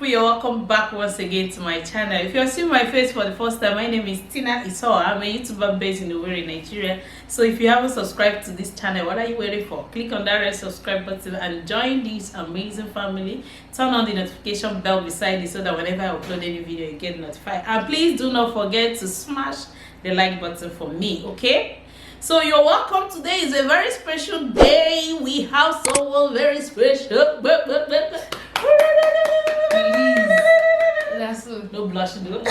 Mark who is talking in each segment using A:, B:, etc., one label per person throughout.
A: people, you're welcome back once again to my channel. If you're seeing my face for the first time, my name is Isoa. I'm a YouTuber based in Owerri, Nigeria. So if you haven't subscribed to this channel, what are you waiting for? Click on that red subscribe button and join this amazing family. Turn on the notification bell beside it so that whenever I upload any video, you get notified. And please do not forget to smash the like button for me, okay? So you're welcome. Today is a very special day. We have someone very special.
B: That's so.
A: No blushing though.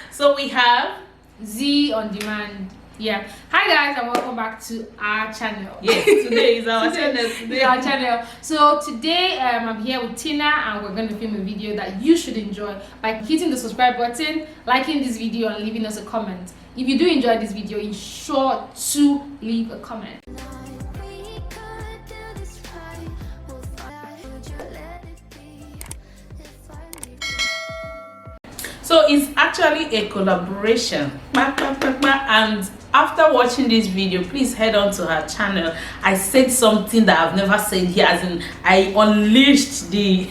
A: So we have
B: Z on demand. Yeah. Hi guys, and welcome back to our channel.
A: Yes, today is our channel.
B: Today our channel. So today I'm here with Tina, and we're going to film a video that you should enjoy by hitting the subscribe button, liking this video, and leaving us a comment. If you do enjoy this video, ensure to leave a comment.
A: So it's actually a collaboration, and after watching this video, please head on to her channel. I said something that I've never said here, as in I unleashed the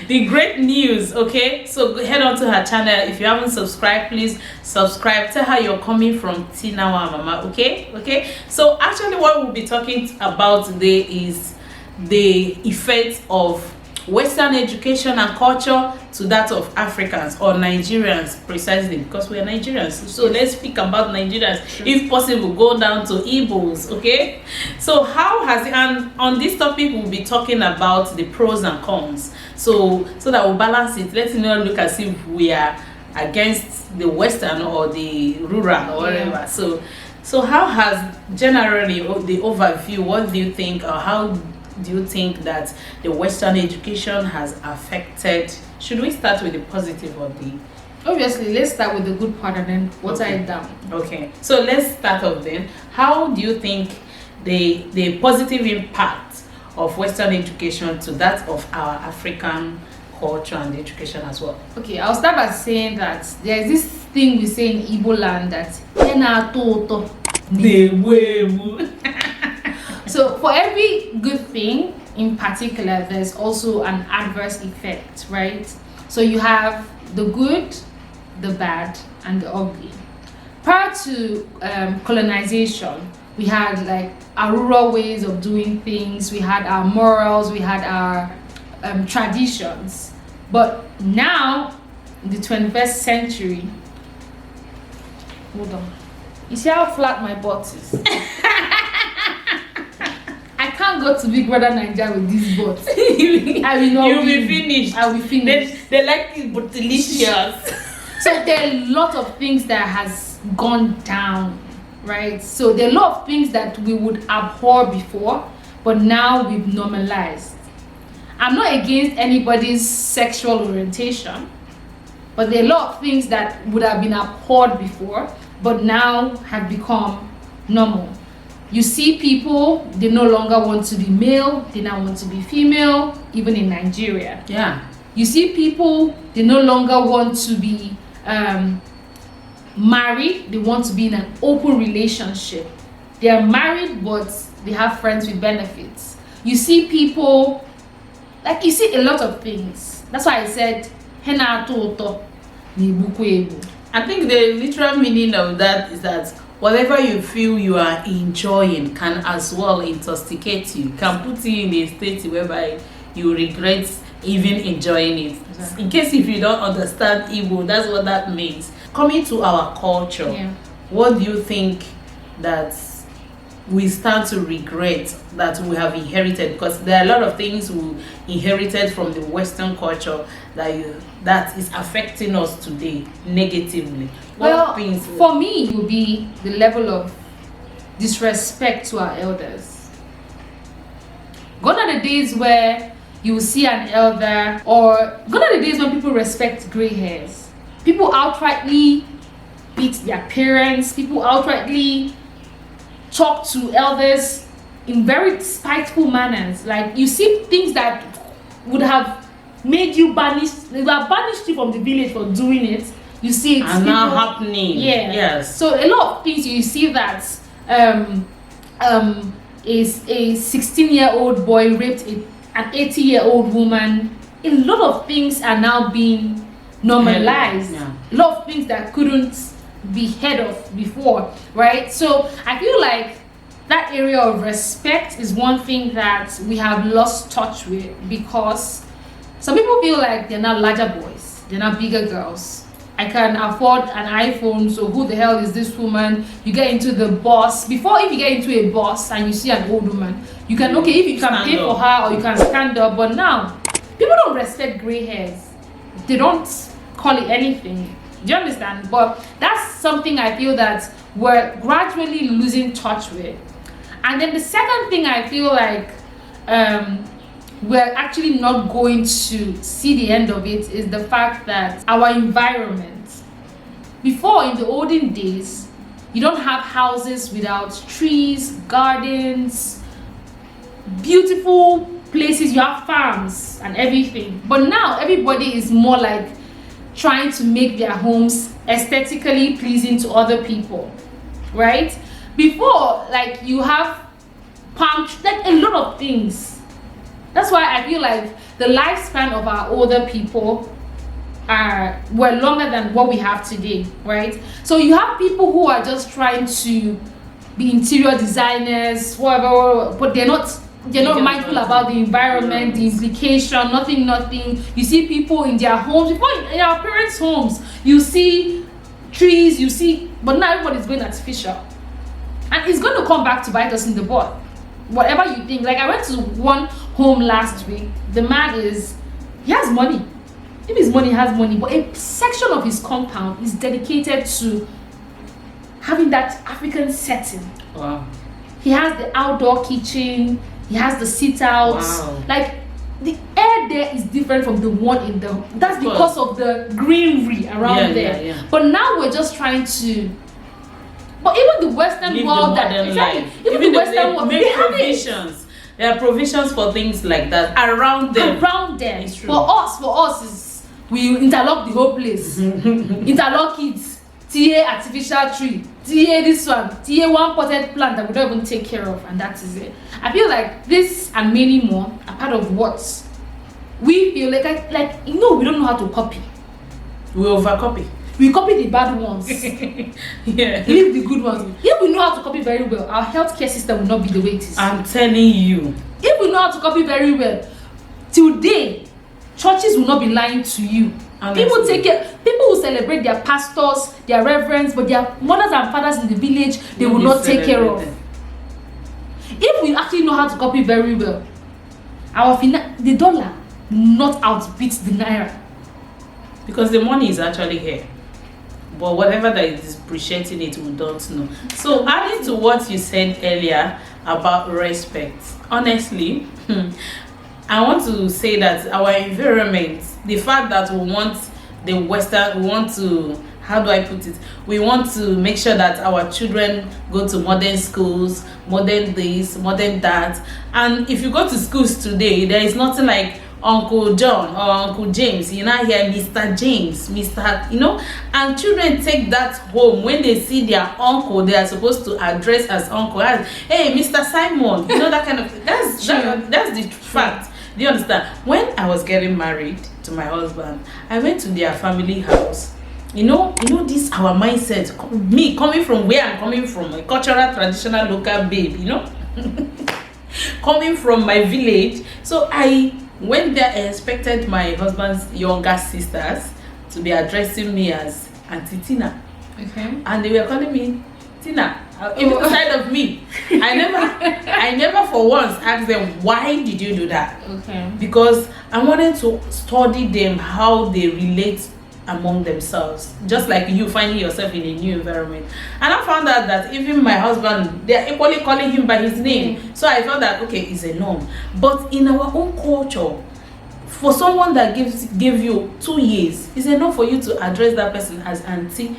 A: the great news. Okay, so head on to her channel. If you haven't subscribed, please subscribe. Tell her you're coming from Tina Wa Mama. Okay. So actually what we'll be talking about today is the effect of Western education and culture to that of Africans or Nigerians, precisely because we are Nigerians. So let's speak about Nigerians. Sure. If possible, go down to Igbos. Okay, so how has it, and on this topic we'll be talking about the pros and cons, so that we'll balance it. Let's not look as if we are against the Western or the rural or whatever. Yeah. So how has generally the overview, what do you think, or how do you think that the Western education has affected? Should we start with the positive or the...
B: Obviously, let's start with the good part and then water it down.
A: Okay, so let's start off then. How do you think the positive impact of Western education to that of our African culture and education as well?
B: Okay, I'll start by saying that there is this thing we say in Igbo land that so for every good thing in particular, there's also an adverse effect, right? So you have the good, the bad, and the ugly. Prior to colonization, we had like our rural ways of doing things, we had our morals, we had our traditions. But now, in the 21st century, hold on, you see how flat my butt is? I can't go to Big Brother Nigeria with this butt. I will not.
A: You'll be finished.
B: I will finish.
A: They like it, but delicious.
B: So there are a lot of things that has gone down, right? So there are a lot of things that we would abhor before, but now we've normalized. I'm not against anybody's sexual orientation, but there are a lot of things that would have been abhorred before, but now have become normal. You see people, they no longer want to be male, they now want to be female, even in Nigeria.
A: Yeah.
B: You see people, they no longer want to be married, they want to be in an open relationship. They are married, but they have friends with benefits. You see people, like you see a lot of things. That's why I said, Hena toto ni buku.
A: I think the literal meaning of that is that whatever you feel you are enjoying can as well intoxicate you, can put you in a state whereby you regret even enjoying it. Exactly. In case if you don't understand Igbo, that's what that means. Coming to our culture, what do you think that we start to regret that we have inherited? Because there are a lot of things we inherited from the Western culture that is affecting us today negatively.
B: Well, for me, it would be the level of disrespect to our elders. Gone are the days where you will see an elder, or gone are the days when people respect gray hairs. People outrightly beat their parents. People outrightly talk to elders in very spiteful manners. Like you see things that would have made you banished. They would have banished you from the village for doing it. You see it
A: now happening.
B: Yeah.
A: Yes.
B: So a lot of things you see that is a 16-year-old boy raped an 80-year-old woman, a lot of things are now being normalized.
A: Yeah.
B: A lot of things that couldn't be heard of before, right? So I feel like that area of respect is one thing that we have lost touch with, because some people feel like they're not larger boys, they're not bigger girls. I can afford an iPhone, so who the hell is this woman? You get into the bus. Before, if you get into a bus and you see an old woman, you can, okay, if you can pay for her or you can stand up. But now, people don't respect gray hairs. They don't call it anything. Do you understand? But that's something I feel that we're gradually losing touch with. And then the second thing I feel like we're actually not going to see the end of it is the fact that our environment. Before, in the olden days, you don't have houses without trees, gardens, beautiful places. You have farms and everything. But now everybody is more like trying to make their homes aesthetically pleasing to other people, right? Before, like, you have palm trees, like a lot of things. That's why I feel like the lifespan of our older people were longer than what we have today, right? So you have people who are just trying to be interior designers, whatever, but they're not mindful about the environment, the implication, nothing. You see people in their homes, before in our parents' homes, you see trees, but now everybody's going artificial. And it's going to come back to bite us in the butt. Whatever you think. Like, I went to one home last week. The man he has money. If his money has money, but a section of his compound is dedicated to having that African setting.
A: Wow.
B: He has the outdoor kitchen. He has the sit-outs.
A: Wow.
B: Like, the air there is different from the one that's because of the greenery around there.
A: Yeah.
B: But now we're just trying to. But even the Western world, even the Western world,
A: make provisions. There are provisions for things like that around them. It's true.
B: For us is we interlock the whole place. Interlock it. TA artificial tree. TA this one. TA one potted plant that we don't even take care of, and that is it. I feel like this and many more are part of what we feel like we don't know how to copy.
A: We overcopy.
B: We copy the bad ones.
A: Yeah.
B: Leave the good ones. If we know how to copy very well, our healthcare system will not be the way it is.
A: I'm telling you.
B: If we know how to copy very well, today, churches will not be lying to you. Honestly. People will celebrate their pastors, their reverends, but their mothers and fathers in the village, they will not take care of. If we actually know how to copy very well, the dollar will not outbeat the naira.
A: Because the money is actually here. But whatever that is depreciating it, we don't know. So adding to what you said earlier about respect, honestly, I want to say that our environment, the fact that we want how do I put it? We want to make sure that our children go to modern schools, modern this, modern that. And if you go to schools today, there is nothing like Uncle John or Uncle James. You now hear Mr. James, and children take that home. When they see their uncle, they are supposed to address as uncle, as, hey, Mr. Simon, that kind of thing. That's the fact. Do you understand? When I was getting married to my husband, I went to their family house. This our mindset, me coming from where I'm coming from, a cultural, traditional, local babe, coming from my village. So I went there, I expected my husband's younger sisters to be addressing me as Auntie Tina.
B: Okay.
A: And they were calling me Tina. Even side of me. I never for once asked them, why did you do that?
B: Okay.
A: Because I wanted to study them, how they relate among themselves, just like you finding yourself in a new environment. And I found out that even my husband, they're equally calling him by his name. So I thought that, okay, it's a norm. But in our own culture, for someone that gave you 2 years, it's enough for you to address that person as auntie.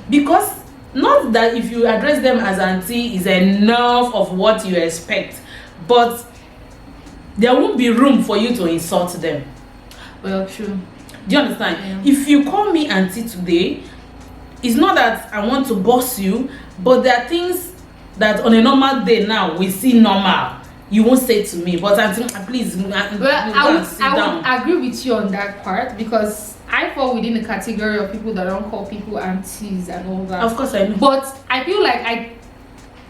A: Because not that if you address them as auntie is enough of what you expect, but there won't be room for you to insult them.
B: Well, true.
A: Do you understand?
B: Yeah.
A: If you call me auntie today, it's not that I want to boss you, but there are things that on a normal day now we see normal. you won't say to me, but auntie, please,
B: Well,
A: sit down.
B: I would agree with you on that part, because I fall within the category of people that don't call people aunties and all that.
A: Of course I know.
B: But I feel like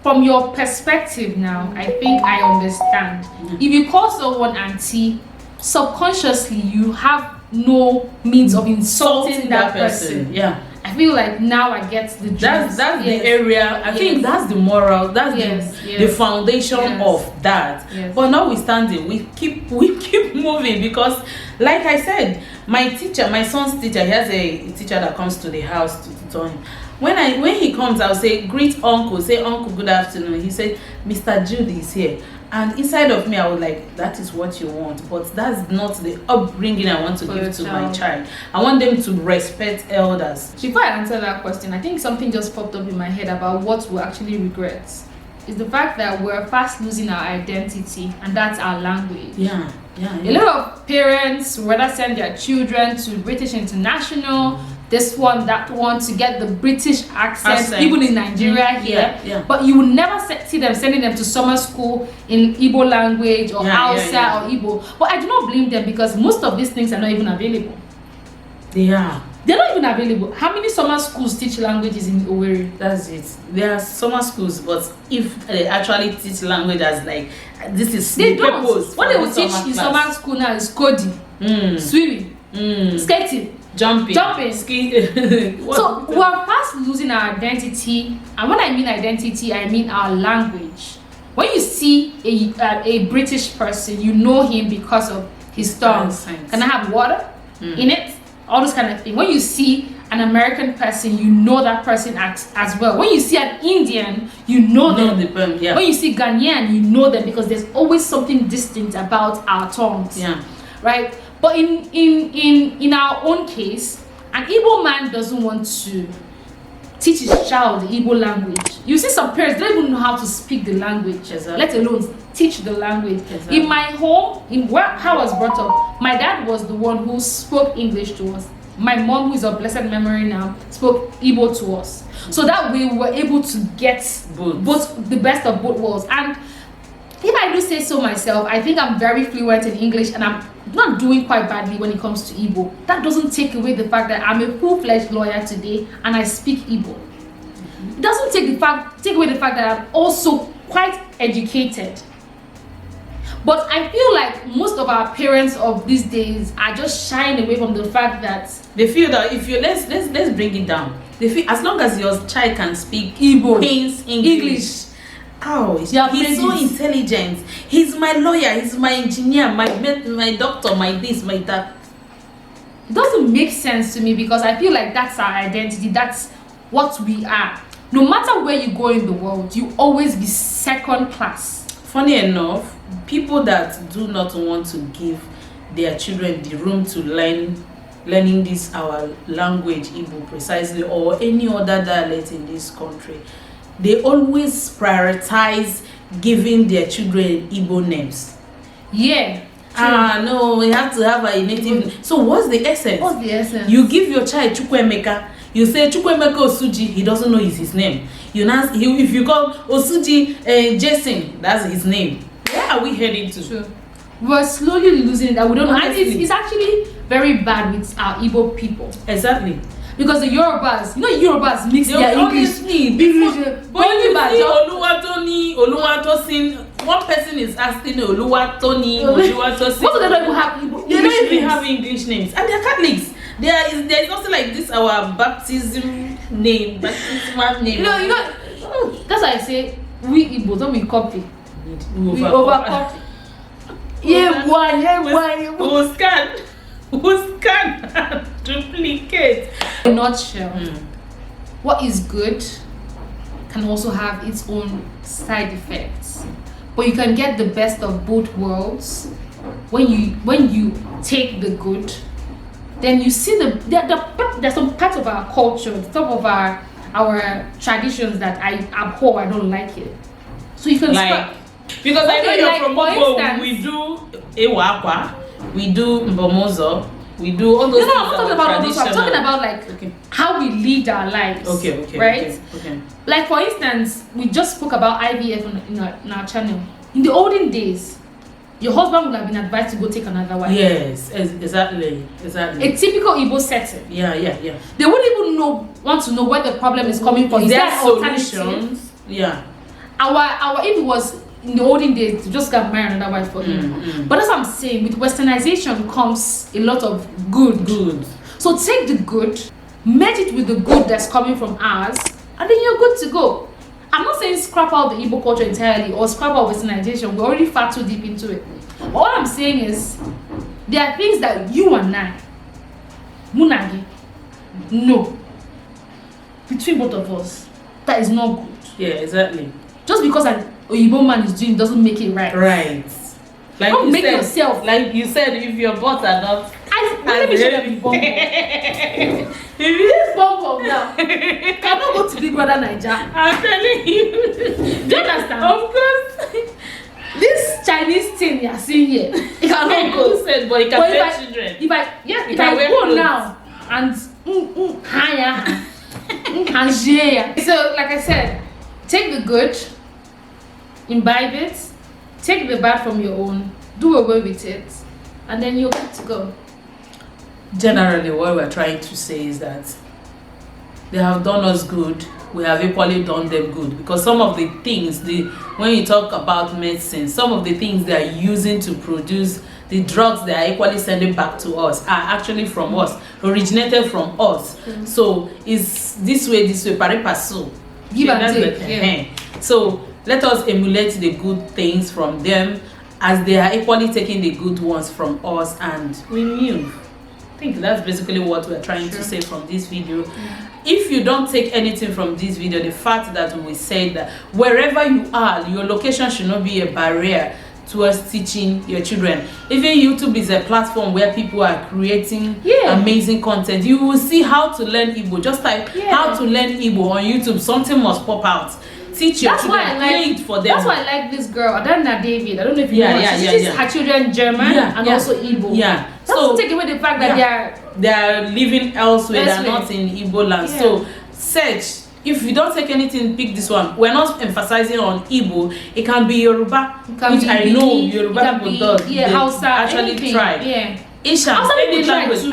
B: from your perspective now, I think I understand. If you call someone auntie, subconsciously you have no means of insulting that person.
A: Yeah.
B: I feel like now I get the
A: That's the area. I think that's the moral. That's the foundation of that.
B: Yes.
A: But notwithstanding, we keep moving, because, like I said, my son's teacher, he has a teacher that comes to the house to tutor him. When he comes, I'll say, greet uncle, say, uncle, good afternoon. He said, Mr. Judy is here. And inside of me, I was like, that is what you want, but that's not the upbringing I want to give to my child. I want them to respect elders.
B: Before I answer that question, I think something just popped up in my head about what we actually regret. Is the fact that we're fast losing our identity, and that's our language.
A: Yeah.
B: A lot of parents rather send their children to British International, this one, that one, to get the British accent. Even in Nigeria here. But you will never see them sending them to summer school in Igbo language or Hausa or Igbo. But I do not blame them, because most of these things are not even available. They're not even available. How many summer schools teach languages in Owerri?
A: That's it. There are summer schools, but if they actually teach language as like, this is
B: they
A: the
B: don't.
A: purpose.
B: What they will teach in summer school now is coding, swimming, skating, jumping. So we're fast losing our identity, and when I mean identity, I mean our language. When you see a British person, you know him because of his tongue. Can I have water in it? All those kind of things. When you see an American person, you know that person acts as well. When you see an Indian, you know them. When you see Ghanaian, you know them, because there's always something distinct about our tongues. Right? But in our own case, an Igbo man doesn't want to teach his child the Igbo language. You see some parents don't even know how to speak the language, let alone teach the language. In my home, how I was brought up, my dad was the one who spoke English to us. My mom, who is of blessed memory now, spoke Igbo to us. So that way we were able to get both the best of both worlds. And if I do say so myself, I think I'm very fluent in English, and I'm not doing quite badly when it comes to Igbo. That doesn't take away the fact that I'm a full-fledged lawyer today and I speak Igbo. It doesn't take away the fact that I'm also quite educated. But I feel like most of our parents of these days are just shying away from the fact that
A: they feel that if you let's bring it down. They feel as long as your child can speak Igbo, English. Oh, he's so intelligent. He's my lawyer, he's my engineer, my doctor, my this, my that.
B: It doesn't make sense to me, because I feel like that's our identity. That's what we are. No matter where you go in the world, you always be second class.
A: Funny enough, people that do not want to give their children the room to learning this our language, Igbo precisely, or any other dialect in this country, they always prioritize giving their children Igbo names. No, we have to have a native. So what's the essence? You give your child Chukwemeka, you say Chukwemeka Osuji, he doesn't know his name. If you call Osuji Jason, that's his name. Where are we heading to?
B: True. We're slowly losing that. We don't know. And it's actually very bad with our Igbo people.
A: Exactly.
B: Because the Yorubas, Yorubas mix their English.
A: But Oluwatosin, one person is asking Oluwatosin.
B: Most of them don't even have Igbo.
A: They don't even have English names. And they're Catholics. There is nothing like this, our baptismal name.
B: That's why I say, we Igbo don't we copy. We overcopy.
A: Who can duplicate?
B: In a nutshell, what is good can also have its own side effects, but you can get the best of both worlds when you take the good. Then you see there's some part of our culture, some of our traditions that I abhor. I don't like it. So you can start.
A: Because I know you're from Igbo. We do Ewakwa, we do Mbomozo, we do all those things.
B: I'm not talking about all those. I'm talking about how we lead our lives.
A: Okay.
B: Right? Okay. Like for instance, we just spoke about IVF in our channel. In the olden days, your husband would have been advised to go take another wife.
A: Yes, exactly.
B: A typical Igbo setting.
A: Yeah.
B: They wouldn't even want to know where the problem is coming from. Is there
A: solutions? Yeah.
B: Our Igbo was in the olden days to just get married another wife for him. But as I'm saying, with westernization comes a lot of good. So take the good, merge it with the good that's coming from ours, and then you're good to go. I'm not saying scrap out the Igbo culture entirely or scrap out westernization. We're already far too deep into it. But all I'm saying is there are things that you and I, Munagi, know between both of us that is not good.
A: Yeah, exactly.
B: Just because an Igbo man is doing doesn't make it right.
A: Right. Like
B: don't
A: you
B: make
A: said,
B: yourself.
A: Like you said, if your butt are not.
B: Let me show them the bump. This bump now cannot go to Big Brother Naija.
A: I'm telling you.
B: Do you understand?
A: Of course.
B: This Chinese thing you're seeing here, it cannot go.
A: You said, but it can pay children.
B: If I go now and so like I said, take the good, imbibe it, take the bad from your own, do away with it, and then you're good to go.
A: Generally, what we're trying to say is that they have done us good, we have equally done them good, because some of the things, when you talk about medicine, some of the things they are using to produce the drugs they are equally sending back to us are actually from us, originated from us. So it's this way, pari passu.
B: Give and take.
A: Yeah. So let us emulate the good things from them as they are equally taking the good ones from us, and we move. I think that's basically what we're trying to say from this video. If you don't take anything from this video, the fact that we said that wherever you are, your location should not be a barrier towards teaching your children. Even YouTube is a platform where people are creating amazing content. You will see how to learn Igbo. Just type how to learn Igbo on YouTube. Something must pop out. Teach your children, play it for them.
B: That's why I like this girl, Adana David. I don't know if you know her. She teaches her children German and also Igbo.
A: Yeah.
B: So take away the fact that
A: they are living elsewhere, they're not in Igbo land. So search. If you don't take anything, pick this one. We're not emphasizing on Igbo. It can be Yoruba, which I know Yoruba people does.
B: Yeah, Hausa,
A: actually
B: anything.
A: try.
B: Yeah.
A: Ishan, any language.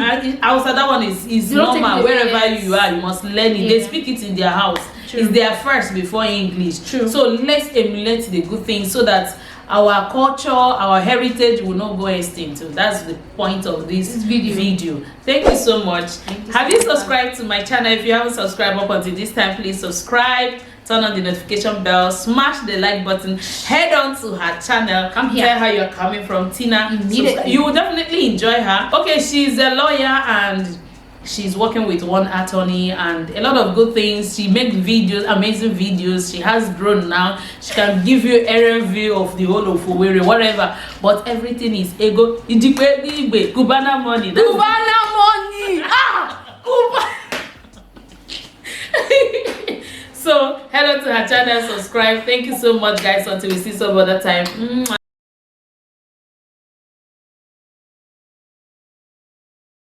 A: Hausa, that one is normal. Wherever you are, you must learn it. They speak it in their house. It's their first before English. So let's emulate the good things so that our culture, our heritage will not go extinct. So that's the point of this video. Thank you so much. Have you subscribed to my channel? If you haven't subscribed up until this time, please subscribe, turn on the notification bell, smash the like button, head on to her channel. Come here. Tell her you're coming from Tina. You will definitely enjoy her. Okay, she's a lawyer and she's working with one attorney and a lot of good things. She makes videos, amazing videos. She has grown now. She can give you area view of the whole of Owerri, whatever. But everything is ego. Cubana money. Cubana money. So head on to her channel, subscribe. Thank you so much, guys. Until we see some other time.